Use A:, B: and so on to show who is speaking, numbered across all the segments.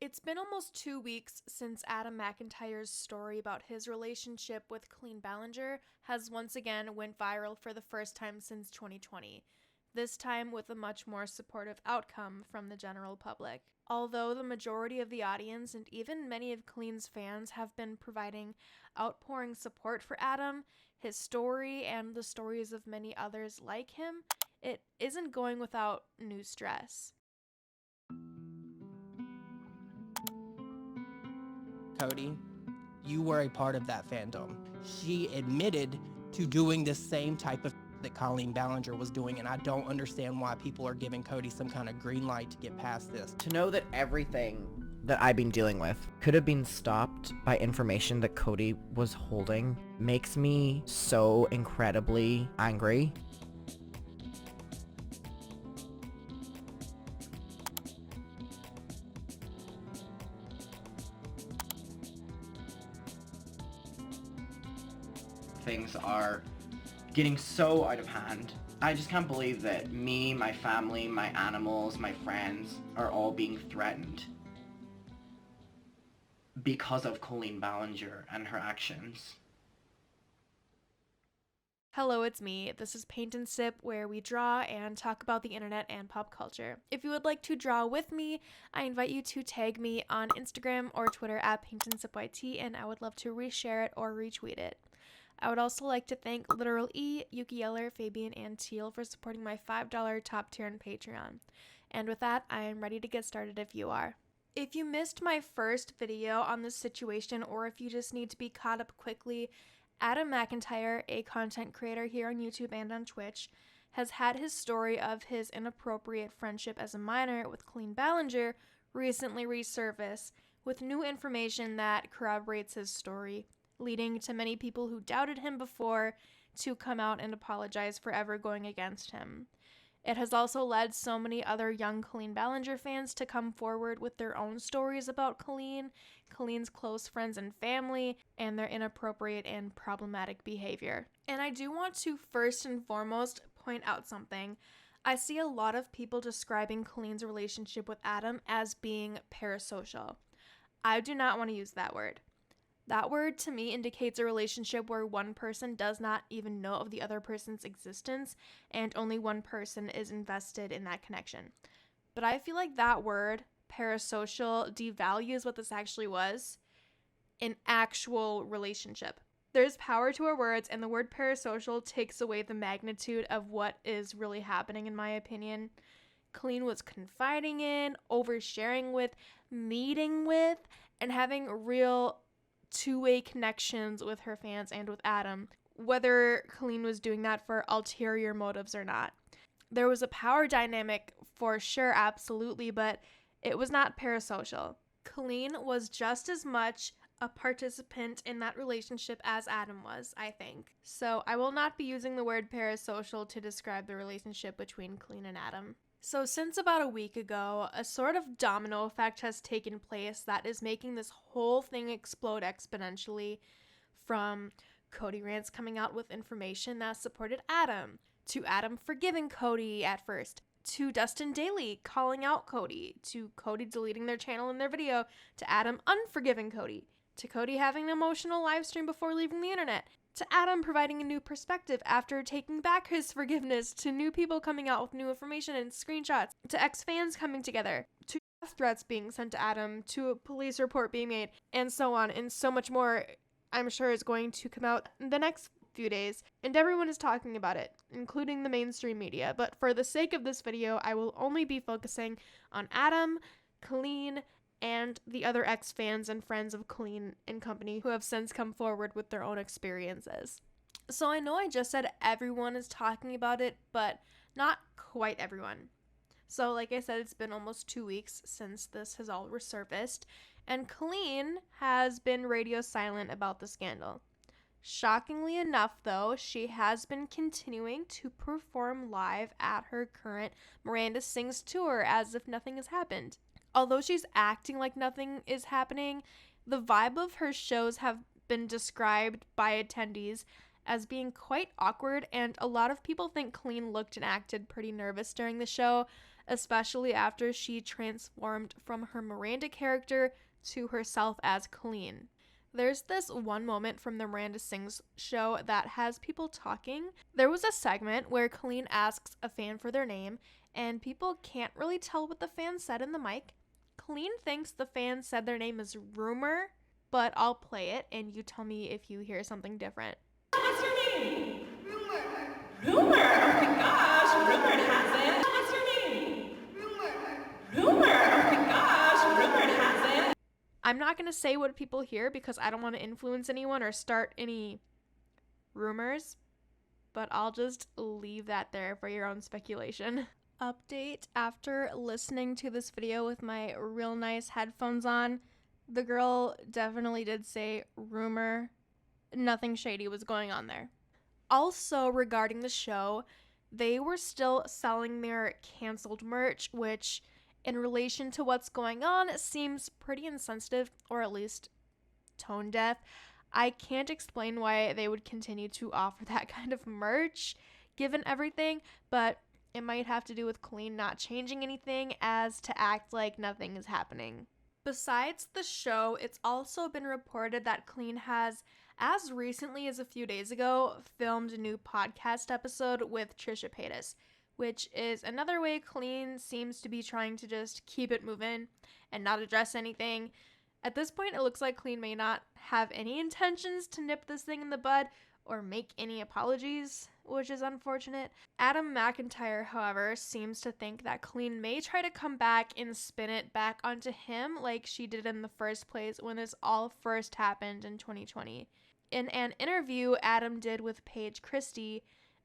A: It's been almost 2 weeks since Adam McIntyre's story about his relationship with Colleen Ballinger has once again went viral for the first time since 2020, this time with a much more supportive outcome from the general public. Although the majority of the audience and even many of Colleen's fans have been providing outpouring support for Adam, his story, and the stories of many others like him, it isn't going without new stress.
B: Cody, you were a part of that fandom. She admitted to doing the same type of that Colleen Ballinger was doing, and I don't understand why people are giving Cody some kind of green light to get past this.
C: To know that everything that I've been dealing with could have been stopped by information that Cody was holding makes me so incredibly angry. Things are getting so out of hand. I just can't believe that me, my family, my animals, my friends are all being threatened because of Colleen Ballinger and her actions.
A: Hello, it's me. This is Paint and Sip, where we draw and talk about the internet and pop culture. If you would like to draw with me, I invite you to tag me on Instagram or Twitter at PaintandSipYT, and I would love to reshare it or retweet it. I would also like to thank Literal E, Yuki Yeller, Fabian, and Teal for supporting my $5 top tier on Patreon. And with that, I am ready to get started if you are. If you missed my first video on this situation, or if you just need to be caught up quickly, Adam McIntyre, a content creator here on YouTube and on Twitch, has had his story of his inappropriate friendship as a minor with Colleen Ballinger recently resurface with new information that corroborates his story, leading to many people who doubted him before to come out and apologize for ever going against him. It has also led so many other young Colleen Ballinger fans to come forward with their own stories about Colleen, Colleen's close friends and family, and their inappropriate and problematic behavior. And I do want to first and foremost point out something. I see a lot of people describing Colleen's relationship with Adam as being parasocial. I do not want to use that word. That word to me indicates a relationship where one person does not even know of the other person's existence and only one person is invested in that connection. But I feel like that word, parasocial, devalues what this actually was, an actual relationship. There's power to our words, and the word parasocial takes away the magnitude of what is really happening, in my opinion. Colleen was confiding in, oversharing with, meeting with, and having real two-way connections with her fans and with Adam, whether Colleen was doing that for ulterior motives or not. There was a power dynamic for sure, absolutely, but it was not parasocial. Colleen was just as much a participant in that relationship as Adam was, I think. So I will not be using the word parasocial to describe the relationship between Colleen and Adam. So since about a week ago, a sort of domino effect has taken place that is making this whole thing explode exponentially, from Cody Rants coming out with information that supported Adam, to Adam forgiving Cody at first, to Dustin Daly calling out Cody, to Cody deleting their channel and their video, to Adam unforgiving Cody, to Cody having an emotional live stream before leaving the internet, to Adam providing a new perspective after taking back his forgiveness, to new people coming out with new information and screenshots, to ex-fans coming together, to death threats being sent to Adam, to a police report being made, and so on, and so much more I'm sure is going to come out in the next few days, and everyone is talking about it, including the mainstream media. But for the sake of this video, I will only be focusing on Adam, Colleen, and the other ex-fans and friends of Colleen and company who have since come forward with their own experiences. So I know I just said everyone is talking about it, but not quite everyone. So like I said, it's been almost 2 weeks since this has all resurfaced, and Colleen has been radio silent about the scandal. Shockingly enough, though, she has been continuing to perform live at her current Miranda Sings tour as if nothing has happened. Although she's acting like nothing is happening, the vibe of her shows have been described by attendees as being quite awkward, and a lot of people think Colleen looked and acted pretty nervous during the show, especially after she transformed from her Miranda character to herself as Colleen. There's this one moment from the Miranda Sings show that has people talking. There was a segment where Colleen asks a fan for their name, and people can't really tell what the fan said in the mic. Colleen thinks the fan said their name is Rumor, but I'll play it and you tell me if you hear something different.
D: What's your name? Rumor. Rumor? Oh my gosh, Rumor has it. What's your name? Rumor. Rumor? Oh my gosh, Rumor has it.
A: I'm not going to say what people hear because I don't want to influence anyone or start any rumors, but I'll just leave that there for your own speculation. Update: after listening to this video with my real nice headphones on, the girl definitely did say rumor. Nothing shady was going on there. Also, regarding the show, they were still selling their canceled merch, which in relation to what's going on seems pretty insensitive, or at least tone deaf. I can't explain why they would continue to offer that kind of merch given everything, but it might have to do with Colleen not changing anything as to act like nothing is happening. Besides the show, it's also been reported that Colleen has, as recently as a few days ago, filmed a new podcast episode with Trisha Paytas, which is another way Colleen seems to be trying to just keep it moving and not address anything. At this point, it looks like Colleen may not have any intentions to nip this thing in the bud or make any apologies, which is unfortunate. Adam McIntyre, however, seems to think that Colleen may try to come back and spin it back onto him like she did in the first place when this all first happened in 2020. In an interview Adam did with Paige Christie,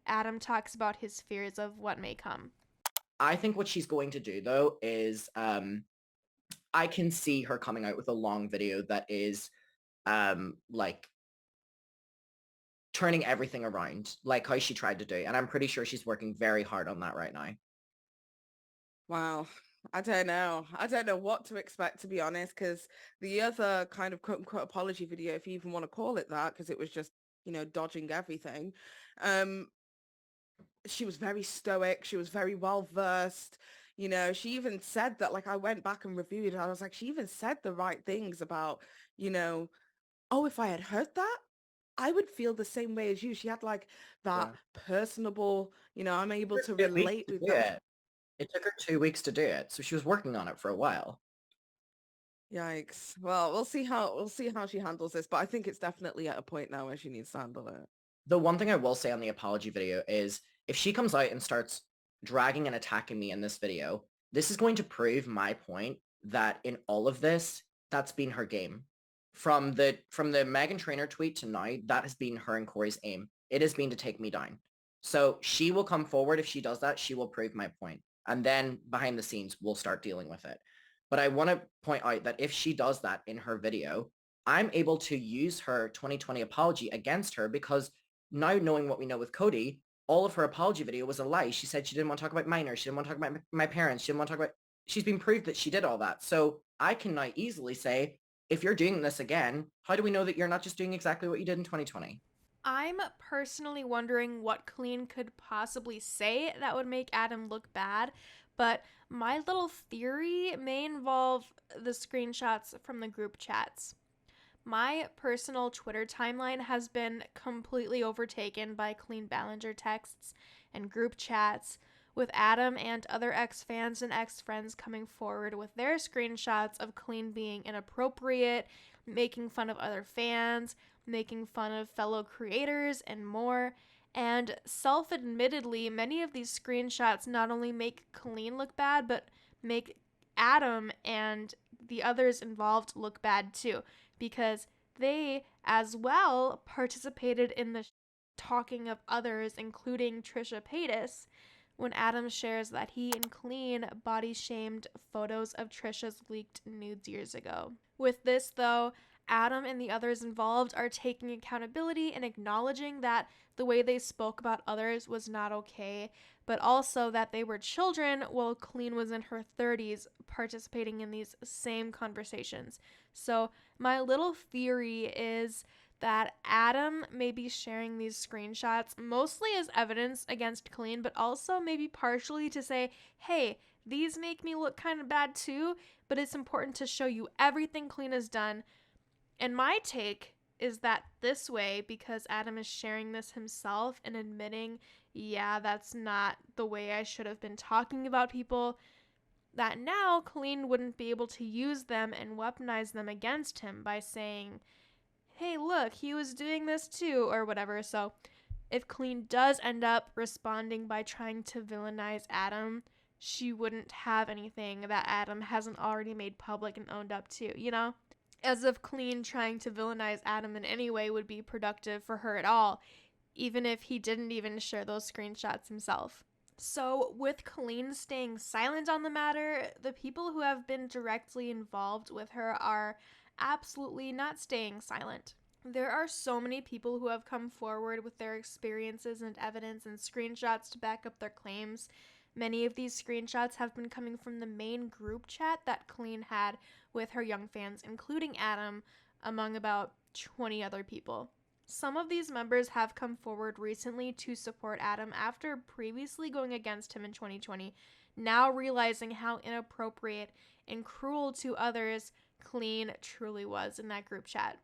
A: Adam talks about his fears of what may come.
C: I think what she's going to do, though, is I can see her coming out with a long video that is like turning everything around, like how she tried to do. And I'm pretty sure she's working very hard on that right now.
E: Wow. I don't know. I don't know what to expect, to be honest, because the other kind of quote-unquote apology video, if you even want to call it that, because it was just, dodging everything, she was very stoic. She was very well-versed. She even said that, like, I went back and reviewed it. I was like, she even said the right things about, oh, if I had heard that, I would feel the same way as you. She had like that personable, I'm able to relate with that.
C: It took her 2 weeks to do it, so she was working on it for a while.
E: Yikes. Well, we'll see how she handles this, but I think it's definitely at a point now where she needs to handle it.
C: The one thing I will say on the apology video is if she comes out and starts dragging and attacking me in this video, this is going to prove my point that in all of this, that's been her game. From the Meghan Trainor tweet to now, that has been her and Corey's aim. It has been to take me down. So she will come forward. If she does that, she will prove my point. And then behind the scenes, we'll start dealing with it. But I want to point out that if she does that in her video, I'm able to use her 2020 apology against her because now knowing what we know with Cody, all of her apology video was a lie. She said she didn't want to talk about minors. She didn't want to talk about my parents. She didn't want to talk about... She's been proved that she did all that. So I can now easily say, if you're doing this again, how do we know that you're not just doing exactly what you did in 2020?
A: I'm personally wondering what Colleen could possibly say that would make Adam look bad, but my little theory may involve the screenshots from the group chats. My personal Twitter timeline has been completely overtaken by Colleen Ballinger texts and group chats, with Adam and other ex-fans and ex-friends coming forward with their screenshots of Colleen being inappropriate, making fun of other fans, making fun of fellow creators, and more. And self-admittedly, many of these screenshots not only make Colleen look bad, but make Adam and the others involved look bad too, because they, as well, participated in the talking of others, including Trisha Paytas, when Adam shares that he and Colleen body-shamed photos of Trisha's leaked nudes years ago. With this, though, Adam and the others involved are taking accountability and acknowledging that the way they spoke about others was not okay, but also that they were children while Colleen was in her 30s participating in these same conversations. So my little theory is that Adam may be sharing these screenshots mostly as evidence against Colleen, but also maybe partially to say, hey, These make me look kind of bad too, but it's important to show you everything Colleen has done. And my take is that this way, because Adam is sharing this himself and admitting, yeah, that's not the way I should have been talking about people, that now Colleen wouldn't be able to use them and weaponize them against him by saying, hey, look, he was doing this too, or whatever. So if Colleen does end up responding by trying to villainize Adam, she wouldn't have anything that Adam hasn't already made public and owned up to, you know? As if Colleen trying to villainize Adam in any way would be productive for her at all, even if he didn't even share those screenshots himself. So with Colleen staying silent on the matter, the people who have been directly involved with her are absolutely not staying silent. There are so many people who have come forward with their experiences and evidence and screenshots to back up their claims. Many of these screenshots have been coming from the main group chat that Colleen had with her young fans, including Adam, among about 20 other people. Some of these members have come forward recently to support Adam after previously going against him in 2020, now realizing how inappropriate and cruel to others Colleen truly was in that group chat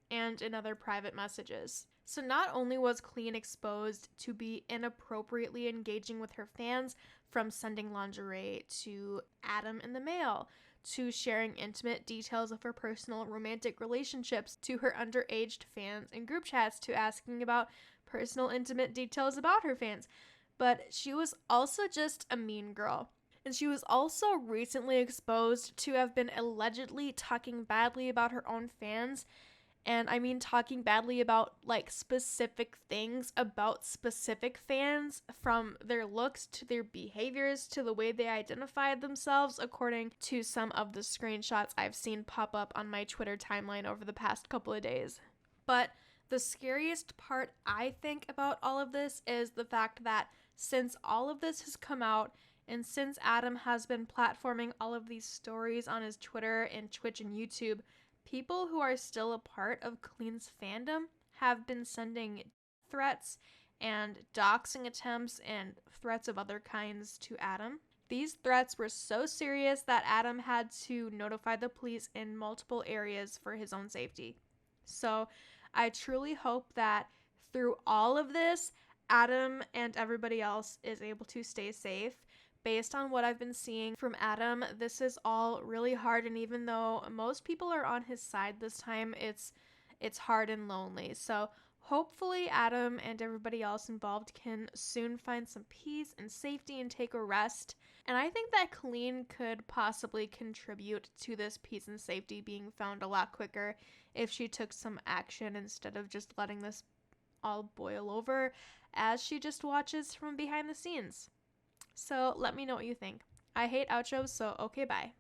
A: and in other private messages. So not only was Colleen exposed to be inappropriately engaging with her fans, from sending lingerie to Adam in the mail, to sharing intimate details of her personal romantic relationships to her underage fans in group chats, to asking about personal intimate details about her fans. But she was also just a mean girl. And she was also recently exposed to have been allegedly talking badly about her own fans. And I mean talking badly about like specific things about specific fans, from their looks to their behaviors to the way they identified themselves, according to some of the screenshots I've seen pop up on my Twitter timeline over the past couple of days. But the scariest part, I think, about all of this is the fact that since all of this has come out, and since Adam has been platforming all of these stories on his Twitter and Twitch and YouTube, people who are still a part of Colleen's fandom have been sending threats and doxing attempts and threats of other kinds to Adam. These threats were so serious that Adam had to notify the police in multiple areas for his own safety. So I truly hope that through all of this, Adam and everybody else is able to stay safe. Based on what I've been seeing from Adam, this is all really hard, and even though most people are on his side this time, it's hard and lonely. So hopefully Adam and everybody else involved can soon find some peace and safety and take a rest. And I think that Colleen could possibly contribute to this peace and safety being found a lot quicker if she took some action instead of just letting this all boil over as she just watches from behind the scenes. So let me know what you think. I hate outros, so okay, bye.